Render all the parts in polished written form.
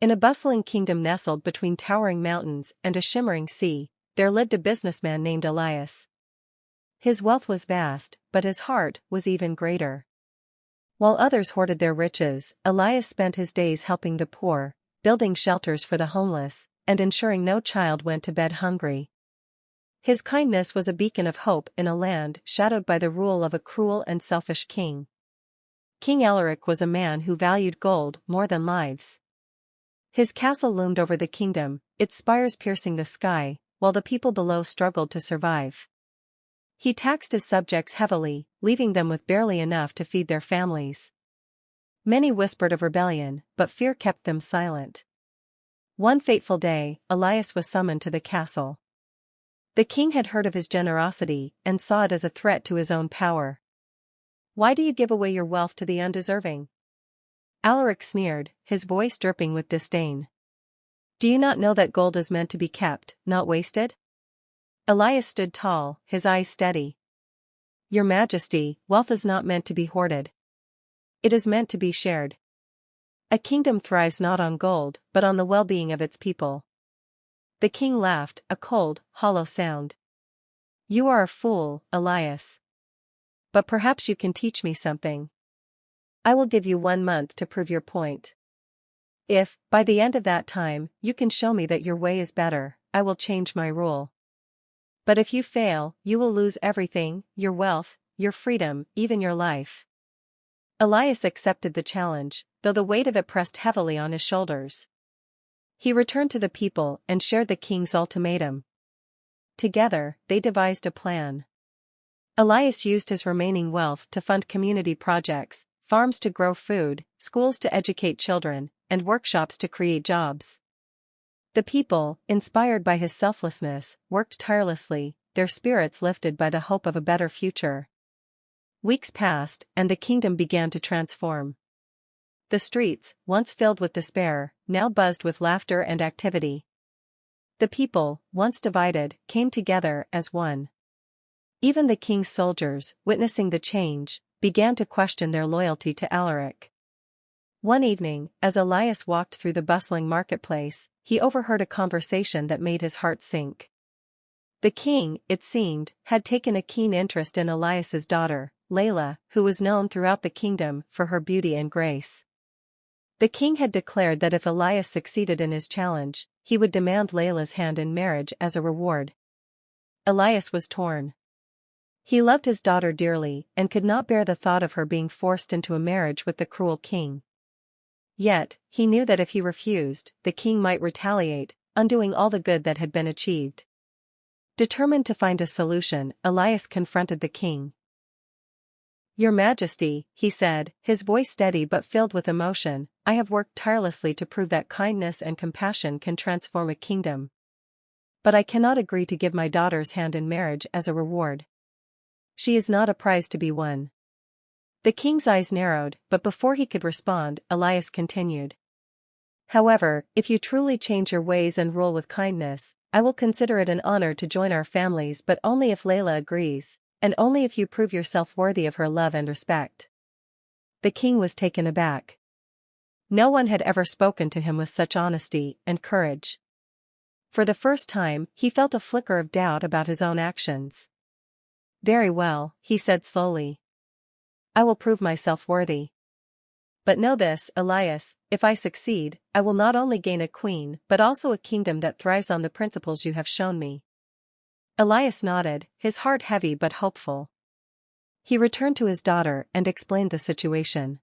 In a bustling kingdom nestled between towering mountains and a shimmering sea, there lived a businessman named Elias. His wealth was vast, but his heart was even greater. While others hoarded their riches, Elias spent his days helping the poor, building shelters for the homeless, and ensuring no child went to bed hungry. His kindness was a beacon of hope in a land shadowed by the rule of a cruel and selfish king. King Alaric was a man who valued gold more than lives. His castle loomed over the kingdom, its spires piercing the sky, while the people below struggled to survive. He taxed his subjects heavily, leaving them with barely enough to feed their families. Many whispered of rebellion, but fear kept them silent. One fateful day, Elias was summoned to the castle. The king had heard of his generosity and saw it as a threat to his own power. "Why do you give away your wealth to the undeserving?" Alaric sneered, his voice dripping with disdain. "Do you not know that gold is meant to be kept, not wasted?" Elias stood tall, his eyes steady. "Your Majesty, wealth is not meant to be hoarded. It is meant to be shared. A kingdom thrives not on gold, but on the well-being of its people." The king laughed, a cold, hollow sound. "You are a fool, Elias. But perhaps you can teach me something. I will give you 1 month to prove your point. If, by the end of that time, you can show me that your way is better, I will change my rule. But if you fail, you will lose everything, your wealth, your freedom, even your life." Elias accepted the challenge, though the weight of it pressed heavily on his shoulders. He returned to the people and shared the king's ultimatum. Together, they devised a plan. Elias used his remaining wealth to fund community projects, farms to grow food, schools to educate children, and workshops to create jobs. The people, inspired by his selflessness, worked tirelessly, their spirits lifted by the hope of a better future. Weeks passed, and the kingdom began to transform. The streets, once filled with despair, now buzzed with laughter and activity. The people, once divided, came together as one. Even the king's soldiers, witnessing the change, began to question their loyalty to Alaric. One evening, as Elias walked through the bustling marketplace, he overheard a conversation that made his heart sink. The king, it seemed, had taken a keen interest in Elias's daughter, Leila, who was known throughout the kingdom for her beauty and grace. The king had declared that if Elias succeeded in his challenge, he would demand Leila's hand in marriage as a reward. Elias was torn. He loved his daughter dearly and could not bear the thought of her being forced into a marriage with the cruel king. Yet, he knew that if he refused, the king might retaliate, undoing all the good that had been achieved. Determined to find a solution, Elias confronted the king. "Your Majesty," he said, his voice steady but filled with emotion, "I have worked tirelessly to prove that kindness and compassion can transform a kingdom. But I cannot agree to give my daughter's hand in marriage as a reward. She is not a prize to be won." The king's eyes narrowed, but before he could respond, Elias continued. "However, if you truly change your ways and rule with kindness, I will consider it an honor to join our families, but only if Leila agrees, and only if you prove yourself worthy of her love and respect." The king was taken aback. No one had ever spoken to him with such honesty and courage. For the first time, he felt a flicker of doubt about his own actions. "Very well," he said slowly. "I will prove myself worthy. But know this, Elias, if I succeed, I will not only gain a queen but also a kingdom that thrives on the principles you have shown me." Elias nodded, his heart heavy but hopeful. He returned to his daughter and explained the situation.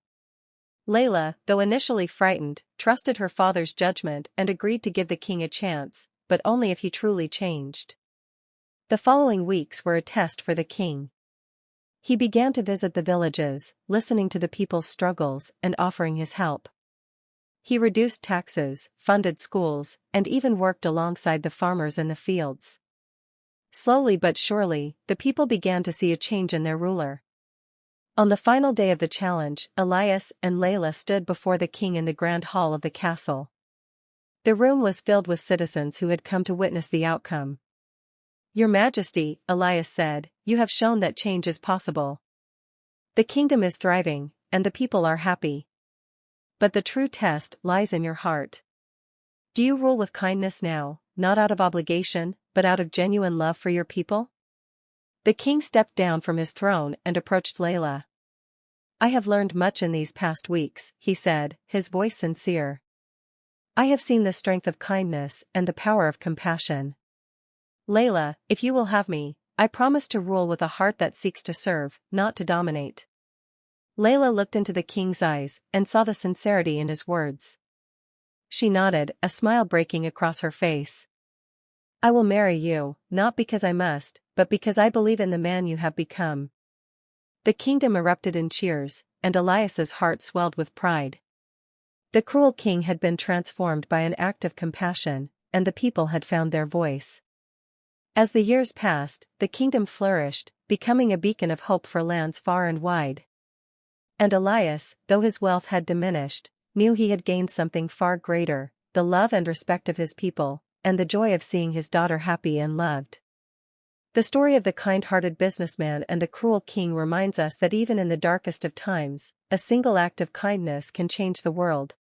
Leila, though initially frightened, trusted her father's judgment and agreed to give the king a chance, but only if he truly changed. The following weeks were a test for the king. He began to visit the villages, listening to the people's struggles and offering his help. He reduced taxes, funded schools, and even worked alongside the farmers in the fields. Slowly but surely, the people began to see a change in their ruler. On the final day of the challenge, Elias and Leila stood before the king in the grand hall of the castle. The room was filled with citizens who had come to witness the outcome. "Your Majesty," Elias said, "you have shown that change is possible. The kingdom is thriving, and the people are happy. But the true test lies in your heart. Do you rule with kindness now, not out of obligation, but out of genuine love for your people? The king stepped down from his throne and approached Leila. I have learned much in these past weeks, he said, his voice sincere. I have seen the strength of kindness and the power of compassion. Leila, if you will have me, I promise to rule with a heart that seeks to serve, not to dominate. Leila looked into the king's eyes and saw the sincerity in his words. She nodded, a smile breaking across her face. I will marry you, not because I must, but because I believe in the man you have become. The kingdom erupted in cheers, and Elias's heart swelled with pride. The cruel king had been transformed by an act of compassion, and the people had found their voice. As the years passed, the kingdom flourished, becoming a beacon of hope for lands far and wide. And Elias, though his wealth had diminished, knew he had gained something far greater, the love and respect of his people, and the joy of seeing his daughter happy and loved. The story of the kind-hearted businessman and the cruel king reminds us that even in the darkest of times, a single act of kindness can change the world.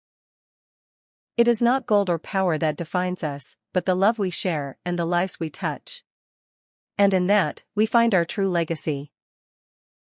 It is not gold or power that defines us, but the love we share and the lives we touch. And in that, we find our true legacy.